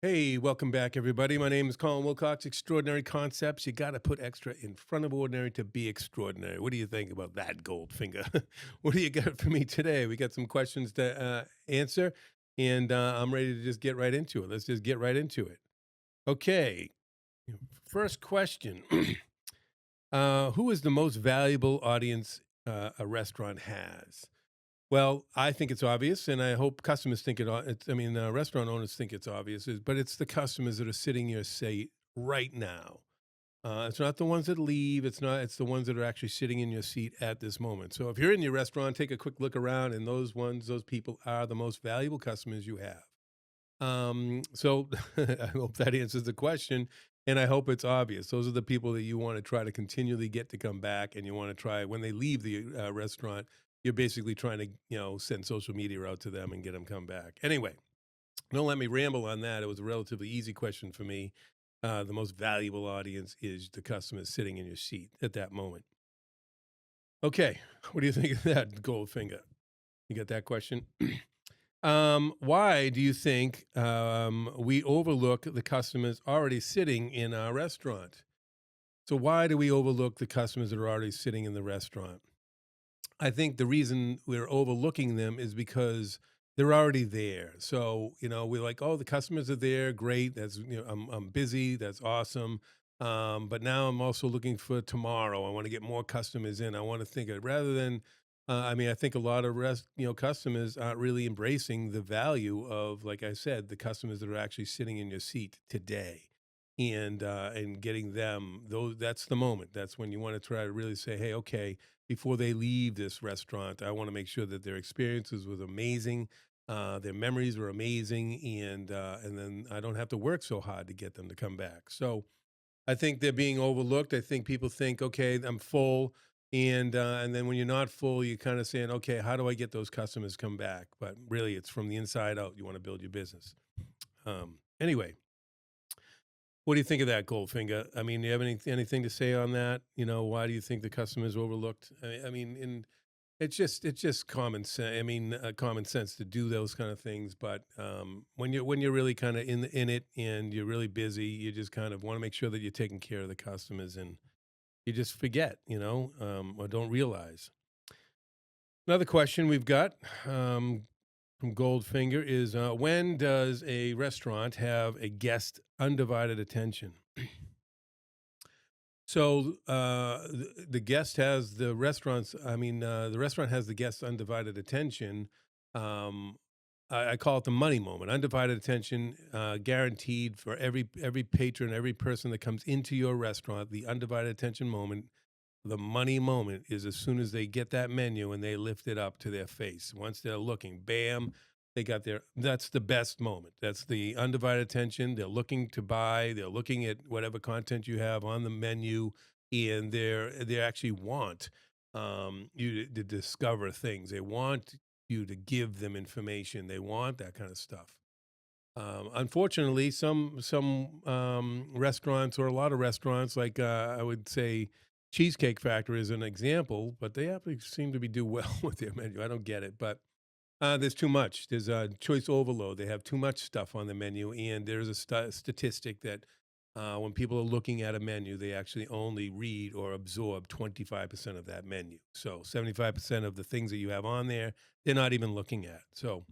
Hey, welcome back, everybody. My name is Colin Wilcox. Extraordinary concepts. You got to put extra in front of ordinary to be extraordinary. What do you think about that, Goldfinger? What do you got for me today? We got some questions to answer, and I'm ready to just get right into it. Let's just get right into it. Okay. First question. Who is the most valuable audience a restaurant has? Well, I think it's obvious, and I hope customers think restaurant owners think it's obvious, but it's the customers that are sitting in your seat right now. It's not the ones that leave. It's not. It's the ones that are actually sitting in your seat at this moment. So if you're in your restaurant, take a quick look around, and those people are the most valuable customers you have. So I hope that answers the question, and I hope it's obvious. Those are the people that you want to try to continually get to come back, and you want to try when they leave the restaurant. You're basically trying to, send social media out to them and get them come back. Anyway, don't let me ramble on that. It was a relatively easy question for me. The most valuable audience is the customers sitting in your seat at that moment. Okay, what do you think of that, Goldfinger? You got that question? Why do you think we overlook the customers already sitting in our restaurant? So, why do we overlook the customers that are already sitting in the restaurant? I think the reason we're overlooking them is because they're already there. So, we're like, oh, the customers are there. Great. I'm busy. That's awesome. But now I'm also looking for tomorrow. I want to get more customers in. I want to think of rather than, I think a lot of customers aren't really embracing the value of, like I said, the customers that are actually sitting in your seat today. And getting them those that's the moment. That's when you want to try to really say, hey, okay, before they leave this restaurant, I want to make sure that their experiences was amazing, their memories were amazing, and then I don't have to work so hard to get them to come back. So I think they're being overlooked. I think people think, okay, I'm full, and then when you're not full, you're kind of saying, okay, how do I get those customers come back? But really, it's from the inside out. You want to build your business. Anyway, what do you think of that, Goldfinger? I mean, do you have anything to say on that? Why do you think the customer's overlooked? And it's just common sense. Common sense to do those kind of things. But when you're really kind of in it and you're really busy, you just kind of want to make sure that you're taking care of the customers, and you just forget, or don't realize. Another question we've got from Goldfinger is when does a restaurant have a guest undivided attention? So the guest has the restaurant's. The restaurant has the guest's undivided attention. Um, I call it the money moment. Undivided attention, guaranteed for every patron, every person that comes into your restaurant. The undivided attention moment, the money moment, is as soon as they get that menu and they lift it up to their face. Once they're looking, bam, they got their. That's the best moment. That's the undivided attention. They're looking to buy. They're looking at whatever content you have on the menu, and they actually want you to discover things. They want you to give them information. They want that kind of stuff. Unfortunately, some restaurants, or a lot of restaurants, like I would say, Cheesecake Factory is an example, but they actually seem to be do well with their menu. I don't get it, but there's too much. There's a choice overload. They have too much stuff on the menu, and there's a statistic that when people are looking at a menu, they actually only read or absorb 25% of that menu. So 75% of the things that you have on there, they're not even looking at. So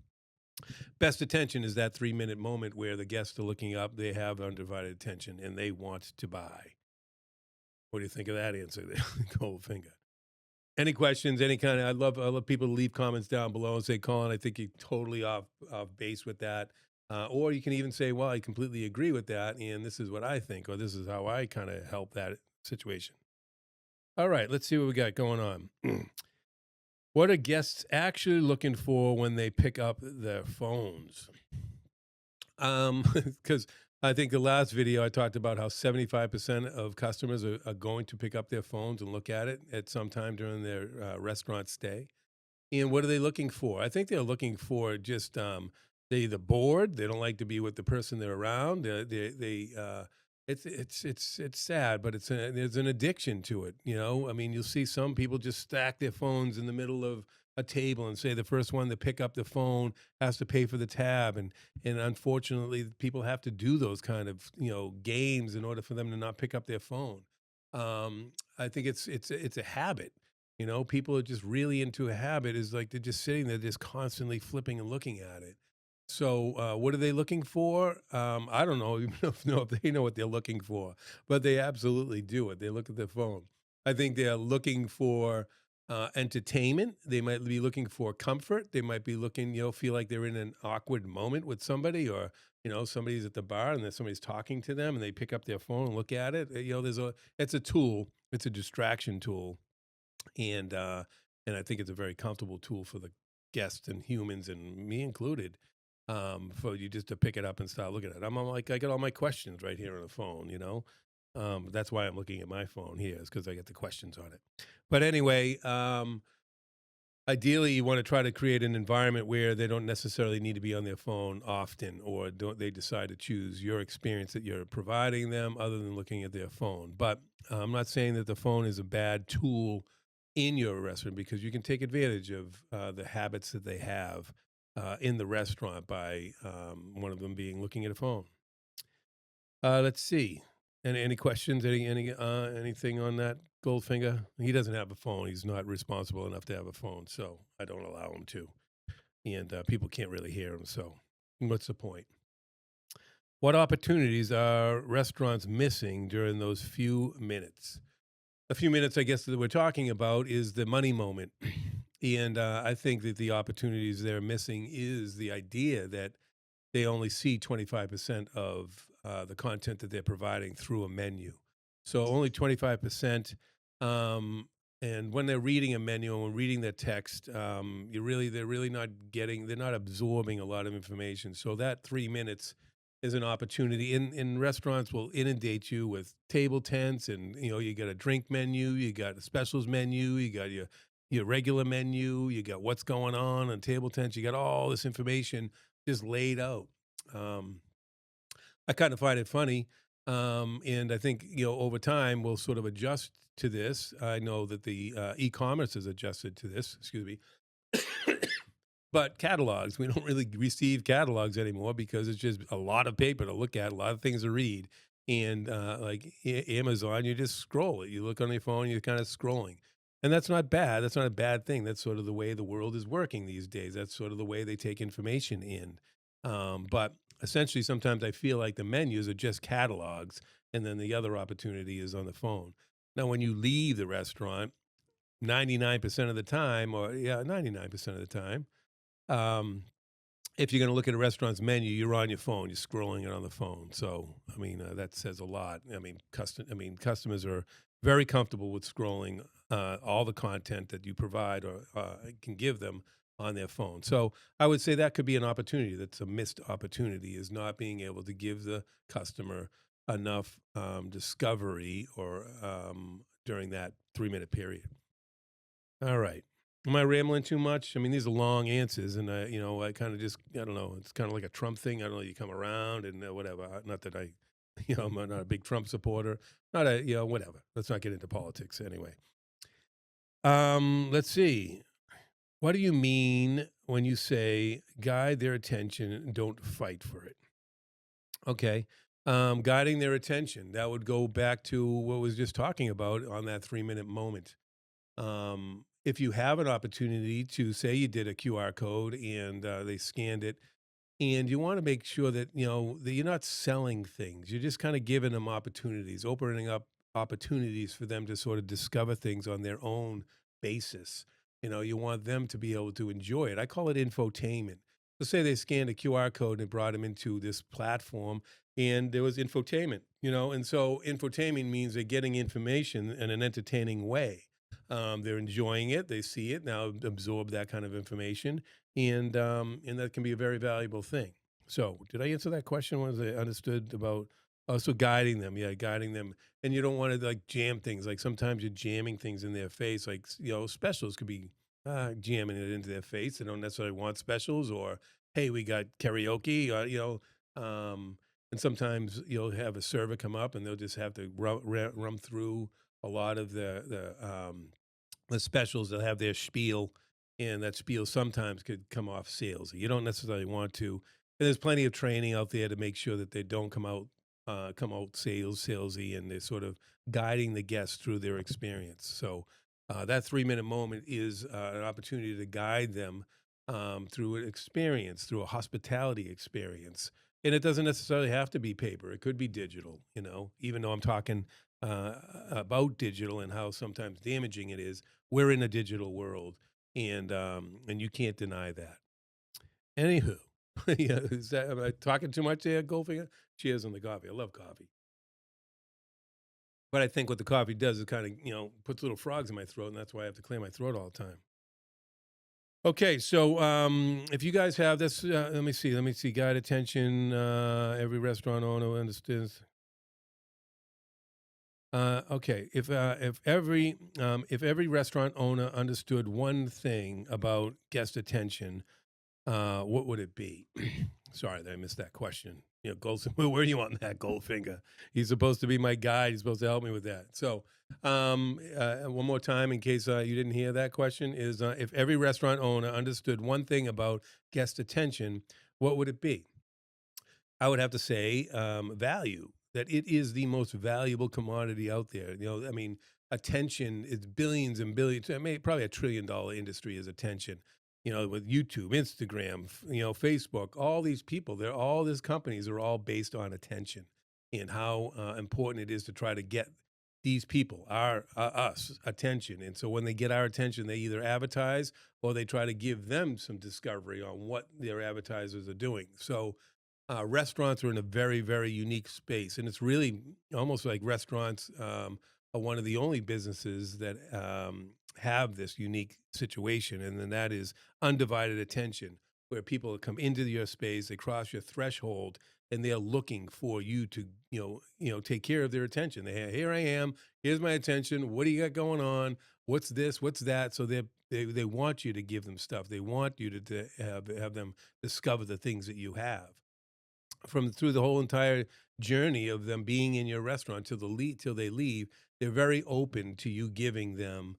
best attention is that 3-minute moment where the guests are looking up, they have undivided attention, and they want to buy. What do you think of that answer there, Goldfinger? Any questions? Any kind of? I love people to leave comments down below and say, Colin, I think you're totally off base with that. Or you can even say, well, I completely agree with that, and this is what I think, or this is how I kind of help that situation. All right, let's see what we got going on. What are guests actually looking for when they pick up their phones? Because I think the last video I talked about how 75% of customers are going to pick up their phones and look at it at some time during their restaurant stay. And what are they looking for? I think they're looking for just they either bored, they don't like to be with the person they're around. It's sad, but there's an addiction to it. You'll see some people just stack their phones in the middle of a table and say the first one to pick up the phone has to pay for the tab, and unfortunately people have to do those kind of games in order for them to not pick up their phone. I think it's a habit. People are just really into a habit. Is like they're just sitting there, just constantly flipping and looking at it. So, what are they looking for? I don't know, even know if they know what they're looking for, but they absolutely do it. They look at their phone. I think they're looking for entertainment. They might be looking for comfort. They might be looking, feel like they're in an awkward moment with somebody, or somebody's at the bar and then somebody's talking to them, and they pick up their phone and look at it. It's a tool. It's a distraction tool, and I think it's a very comfortable tool for the guests and humans and me included. For you just to pick it up and start looking at it. Like I got all my questions right here on the phone. That's why I'm looking at my phone here is because I get the questions on it. But anyway, ideally, you want to try to create an environment where they don't necessarily need to be on their phone often, or don't they decide to choose your experience that you're providing them other than looking at their phone. But I'm not saying that the phone is a bad tool in your restaurant because you can take advantage of the habits that they have in the restaurant by one of them being looking at a phone. Let's see. Any questions? Anything on that, Goldfinger? He doesn't have a phone. He's not responsible enough to have a phone, so I don't allow him to. And people can't really hear him. So what's the point? What opportunities are restaurants missing during those few minutes? A few minutes, I guess, that we're talking about is the money moment. And I think that the opportunities they're missing is the idea that they only see 25% of the content that they're providing through a menu. So only 25%. And when they're reading a menu and when reading their text, they're really not they're not absorbing a lot of information. So that 3 minutes is an opportunity. In restaurants will inundate you with table tents, and you got a drink menu, you got a specials menu, you got your regular menu, you got what's going on table tents, you got all this information just laid out. Um, I kind of find it funny. And I think, over time we'll sort of adjust to this. I know that the e-commerce has adjusted to this, excuse me. But catalogs, we don't really receive catalogs anymore because it's just a lot of paper to look at, a lot of things to read. And like Amazon, you just scroll it. You look on your phone, you're kind of scrolling. And that's not bad. That's not a bad thing. That's sort of the way the world is working these days. That's sort of the way they take information in. But essentially, sometimes I feel like the menus are just catalogs, and then the other opportunity is on the phone. Now, when you leave the restaurant, 99% of the time, or yeah, 99% of the time, um, if you're going to look at a restaurant's menu, you're on your phone, you're scrolling it on the phone. So, I mean, that says a lot. Customers are very comfortable with scrolling all the content that you provide or can give them on their phone. So, I would say that could be an opportunity. That's a missed opportunity is not being able to give the customer enough discovery or during that 3 minute period. All right. Am I rambling too much? I mean, these are long answers, and I kind of just, I don't know. It's kind of like a Trump thing. I don't know. You come around and whatever. Not that I, I'm not a big Trump supporter. Not a, whatever. Let's not get into politics anyway. Let's see. What do you mean when you say guide their attention and don't fight for it? Okay. Guiding their attention. That would go back to what was just talking about on that 3 minute moment. If you have an opportunity to say you did a QR code and they scanned it, and you want to make sure that that you're not selling things, you're just kind of giving them opportunities, opening up opportunities for them to sort of discover things on their own basis. You want them to be able to enjoy it. I call it infotainment. Let's say they scanned a QR code and it brought them into this platform, and there was infotainment. And so infotainment means they're getting information in an entertaining way. They're enjoying it. They see it now, absorb that kind of information, and that can be a very valuable thing. So, did I answer that question? Was I understood about also guiding them? Yeah, guiding them, and you don't want to like jam things. Like sometimes you're jamming things in their face. Like specials could be jamming it into their face. They don't necessarily want specials, or hey, we got karaoke. And sometimes you'll have a server come up, and they'll just have to rum through a lot of the specials. They'll have their spiel, and that spiel sometimes could come off salesy. You don't necessarily want to. And there's plenty of training out there to make sure that they don't come out salesy, and they're sort of guiding the guests through their experience. So that 3 minute moment is an opportunity to guide them through an experience, through a hospitality experience. And it doesn't necessarily have to be paper. It could be digital, even though I'm talking about digital and how sometimes damaging it is. We're in a digital world, and you can't deny that. Anywho, yeah, am I talking too much there, Goldfinger? Cheers on the coffee. I love coffee. But I think what the coffee does is kind of, puts little frogs in my throat, and that's why I have to clear my throat all the time. Okay, so if you guys have this, let me see, guide attention. Every restaurant owner understands. Okay, if every restaurant owner understood one thing about guest attention, what would it be? Sorry that I missed that question. Gold, where are you on that, Goldfinger? He's supposed to be my guide. He's supposed to help me with that. So, one more time, in case you didn't hear that question, is if every restaurant owner understood one thing about guest attention, what would it be? I would have to say value. That it is the most valuable commodity out there. I mean, attention is billions and billions. I mean, probably $1 trillion industry is attention. With YouTube, Instagram, Facebook, all these people, all these companies are all based on attention and how important it is to try to get these people, us, attention. And so when they get our attention, they either advertise or they try to give them some discovery on what their advertisers are doing. So restaurants are in a very, very unique space, and it's really almost like restaurants are one of the only businesses that have this unique situation, and then that is undivided attention, where people come into your space, they cross your threshold, and they're looking for you to, take care of their attention. Here I am, here's my attention. What do you got going on? What's this? What's that? So they want you to give them stuff. They want you to have them discover the things that you have from through the whole entire journey of them being in your restaurant till they leave. They're very open to you giving them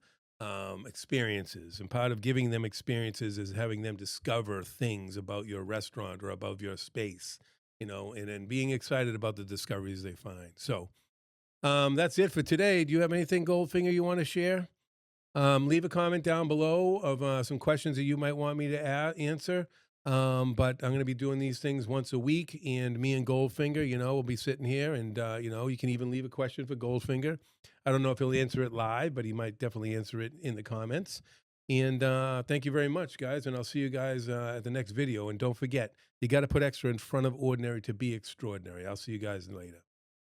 experiences, and part of giving them experiences is having them discover things about your restaurant or about your space, and then being excited about the discoveries they find. So that's it for today. Do you have anything, Goldfinger, you want to share? Leave a comment down below of some questions that you might want me to answer. But I'm going to be doing these things once a week, and me and Goldfinger, we'll be sitting here, and you can even leave a question for Goldfinger. I don't know if he'll answer it live, but he might definitely answer it in the comments. And thank you very much, guys, and I'll see you guys at the next video. And don't forget, you got to put extra in front of ordinary to be extraordinary. I'll see you guys later.